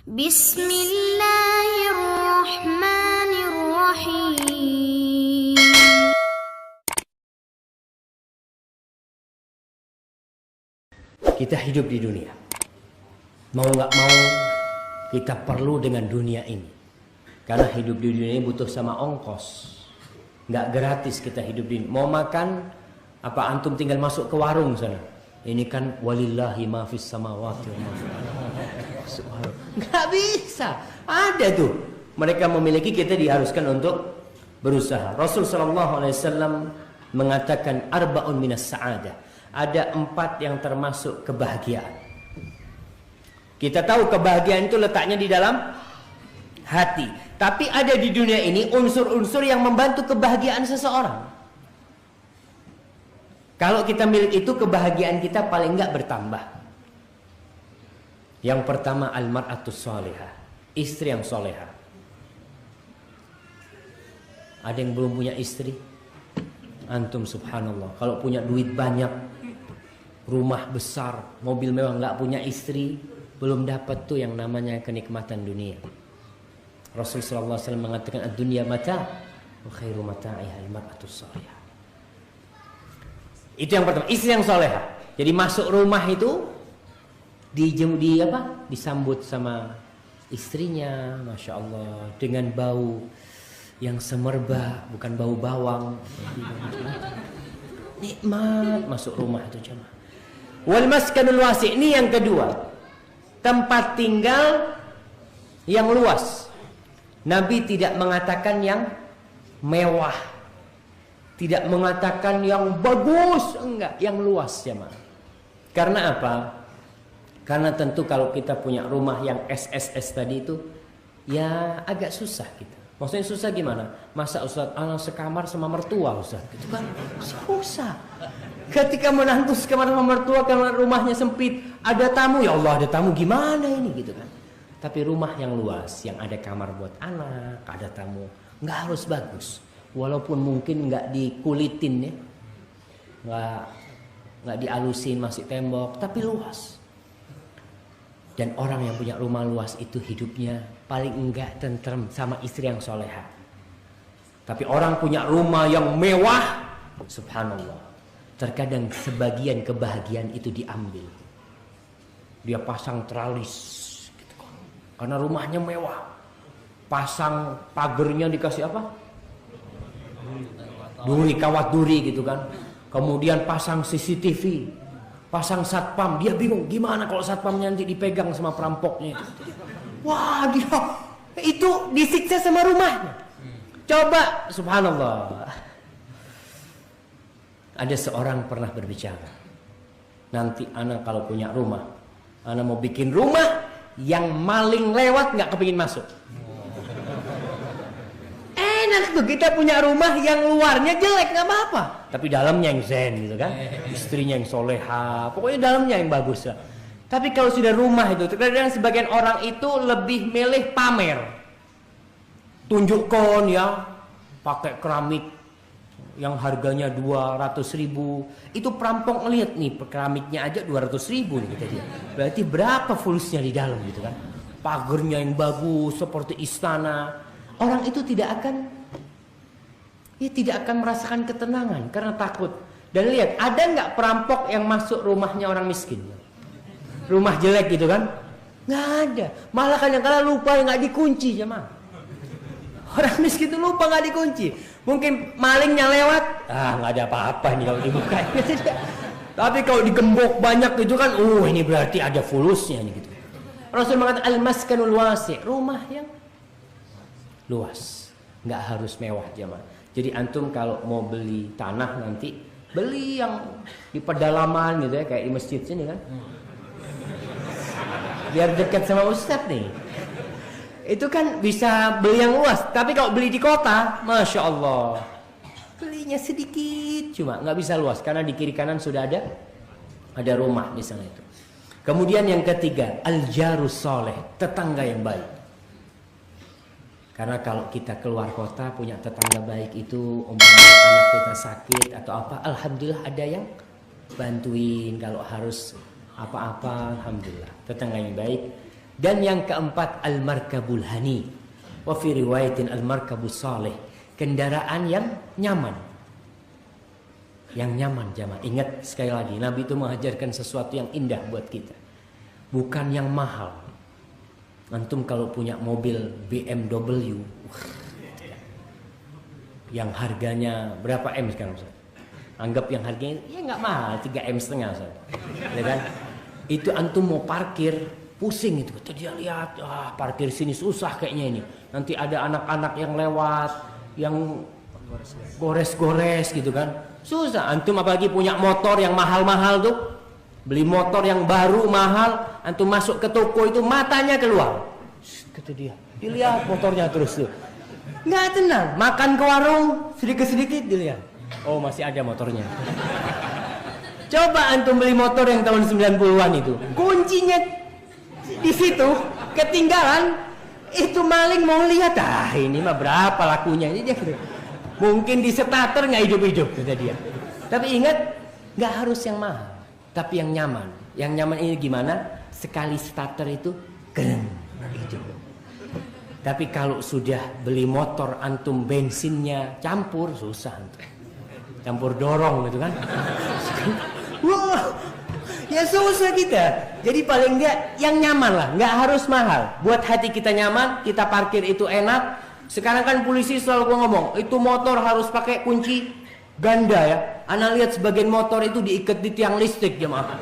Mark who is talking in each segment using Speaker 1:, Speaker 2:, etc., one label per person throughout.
Speaker 1: Bismillahirrahmanirrahim.
Speaker 2: Kita hidup di dunia. Mau nggak mau, kita perlu dengan dunia ini. Karena hidup di dunia ini butuh sama ongkos. Nggak gratis kita hidup di. Mau makan, apa antum tinggal masuk ke warung sana. Ini kan walillahi ma fis samawati wa ma fil ardi. Nggak bisa. Ada tuh. Mereka memiliki, kita diharuskan untuk berusaha. Rasul sallallahu alaihi wasallam mengatakan arba'un minas sa'adah. Ada 4 yang termasuk kebahagiaan. Kita tahu kebahagiaan itu letaknya di dalam hati. Tapi ada di dunia ini unsur-unsur yang membantu kebahagiaan seseorang. Kalau kita milik itu, kebahagiaan kita paling enggak bertambah. Yang pertama, al-mar'atus sholihah, istri yang solehah. Ada yang belum punya istri? Antum subhanallah, kalau punya duit banyak, rumah besar, mobil mewah, nggak punya istri, belum dapat tuh yang namanya kenikmatan dunia. Rasul sallallahu alaihi wasallam mengatakan ad-dunya mata wa khairu mata'iha al-mar'atus sholihah. Itu yang pertama, istri yang solehah. Jadi masuk rumah itu disambut sama istrinya, masya Allah, dengan bau yang semerbak, bukan bau bawang. Nikmat masuk rumah itu jemaah. Wal maskanul wasi', ini yang kedua, tempat tinggal yang luas. Nabi tidak mengatakan yang mewah, tidak mengatakan yang bagus, enggak, yang luas jemaah. Karena apa? Karena tentu kalau kita punya rumah yang SSS tadi itu, ya agak susah kita. Maksudnya susah gimana? Masa Ustaz anak sekamar sama mertua Ustaz? Gitu kan susah. Ketika menantu sekamar sama mertua karena rumahnya sempit, ada tamu, ya Allah ada tamu gimana ini gitu kan. Tapi rumah yang luas, yang ada kamar buat anak, ada tamu, nggak harus bagus. Walaupun mungkin nggak dikulitin ya, nggak dialusin, masih tembok, tapi luas. Dan orang yang punya rumah luas itu hidupnya paling enggak tentrem sama istri yang soleha. Tapi orang punya rumah yang mewah, subhanallah, terkadang sebagian kebahagiaan itu diambil. Dia pasang tralis gitu kan, karena rumahnya mewah. Pasang pagernya dikasih apa? Duri, kawat duri gitu kan. Kemudian pasang CCTV, pasang satpam. Dia bingung gimana kalau satpamnya nanti dipegang sama perampoknya itu. Wah, dia itu disiksa sama rumahnya. Coba, subhanallah. Ada seorang pernah berbicara, nanti anak kalau punya rumah, anak mau bikin rumah yang maling lewat nggak kepingin masuk. Enak tuh kita punya rumah yang luarnya jelek nggak apa-apa, tapi dalamnya yang zen gitu kan, istrinya yang soleha, pokoknya dalamnya yang bagus lah. Tapi kalau sudah rumah itu, terkadang sebagian orang itu lebih milih pamer, tunjukkan ya, pakai keramik yang harganya 200.000, itu perampok ngelihat nih keramiknya aja 200.000 nih kita dia. Berarti berapa fulusnya di dalam gitu kan? Pagernya yang bagus seperti istana. Orang itu tidak akan merasakan ketenangan karena takut. Dan lihat, ada nggak perampok yang masuk rumahnya orang miskin? Rumah jelek gitu kan? Nggak ada. Malah kadang-kadang lupa nggak dikunci jemaah. Orang miskin itu lupa nggak dikunci. Mungkin malingnya lewat, nggak ada apa-apa nih kalau dibuka. Tapi kalau digembok banyak gitu kan, ini berarti ada fulusnya nih gitu. Rasul mengatakan al-maskanul wasi', rumah yang luas, nggak harus mewah jemaah. Jadi antum kalau mau beli tanah nanti beli yang di pedalaman gitu ya, kayak di masjid sini kan, biar dekat sama ustadz nih. Itu kan bisa beli yang luas. Tapi kalau beli di kota, masya Allah, belinya sedikit, cuma nggak bisa luas karena di kiri kanan sudah ada rumah di sana itu. Kemudian yang ketiga, al-jarus soleh, tetangga yang baik. Karena kalau kita keluar kota punya tetangga baik itu, umpamanya anak kita sakit atau apa, alhamdulillah ada yang bantuin. Kalau harus apa-apa, alhamdulillah tetangga yang baik. Dan yang keempat al-markabul hani. Wa fi riwayatin al-markabus salih. Kendaraan yang nyaman. Yang nyaman jamaah. Ingat sekali lagi, Nabi itu mengajarkan sesuatu yang indah buat kita. Bukan yang mahal. Antum kalau punya mobil BMW yang harganya berapa M sekarang Ustaz? Anggap yang harganya ya nggak mahal, 3,5 M Ustaz. Ya kan? Itu antum mau parkir pusing itu. Dia lihat, parkir sini susah kayaknya ini. Nanti ada anak-anak yang lewat, yang gores-gores gitu kan. Susah. Antum apalagi punya motor yang mahal-mahal tuh. Beli motor yang baru mahal, antum masuk ke toko itu matanya keluar. Kata dia, dilihat motornya terus tuh. Nggak tenang, makan ke warung sedikit-sedikit dilihat. Oh, masih ada motornya. Coba antum beli motor yang tahun 90-an itu. Kuncinya di situ, ketinggalan. Itu maling mau lihat, ini mah berapa lakunya. Ini dia mungkin di starter nggak hidup-hidup kata dia. Tapi ingat, nggak harus yang mahal, tapi yang nyaman. Yang nyaman ini gimana? Sekali starter itu keren hidup. Tapi kalau sudah beli motor antum bensinnya campur, susah antum. Campur dorong gitu kan. Wah, ya susah kita. Jadi paling enggak yang nyaman lah, nggak harus mahal. Buat hati kita nyaman, kita parkir itu enak. Sekarang kan polisi selalu ngomong, itu motor harus pakai kunci ganda ya. Ana lihat sebagian motor itu diikat di tiang listrik jemaah.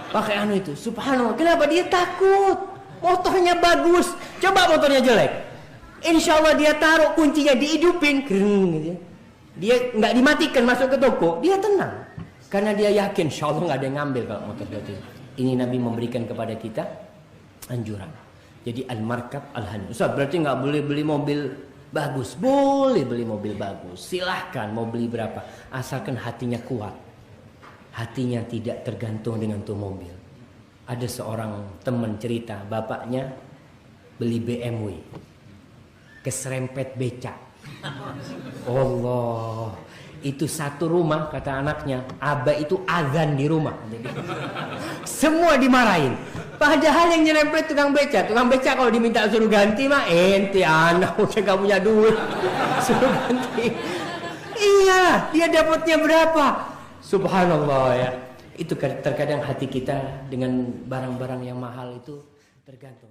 Speaker 2: Pakai anu itu. Subhanallah, kenapa dia takut? Motornya bagus, coba motornya jelek. Insya Allah dia taruh kuncinya dihidupin, kering gitu. Dia nggak dimatikan masuk ke toko, dia tenang. Karena dia yakin, insya Allah nggak ada yang ngambil kalau motor dia. Ini Nabi memberikan kepada kita anjuran. Jadi al-markab al-hani. Ustaz, berarti nggak boleh beli mobil bagus? Boleh beli mobil bagus. Silahkan mau beli berapa, asalkan hatinya kuat. Hatinya tidak tergantung dengan tuh mobil. Ada seorang teman cerita, bapaknya beli BMW, keserempet becak. Allah, itu satu rumah kata anaknya, abah itu azan di rumah. Semua dimarahin. Padahal yang nyerempet tukang becak kalau diminta suruh ganti mah ente anak udah gak punya duit, suruh ganti. Iya, dia dapatnya berapa? Subhanallah ya. Itu terkadang hati kita dengan barang-barang yang mahal itu tergantung.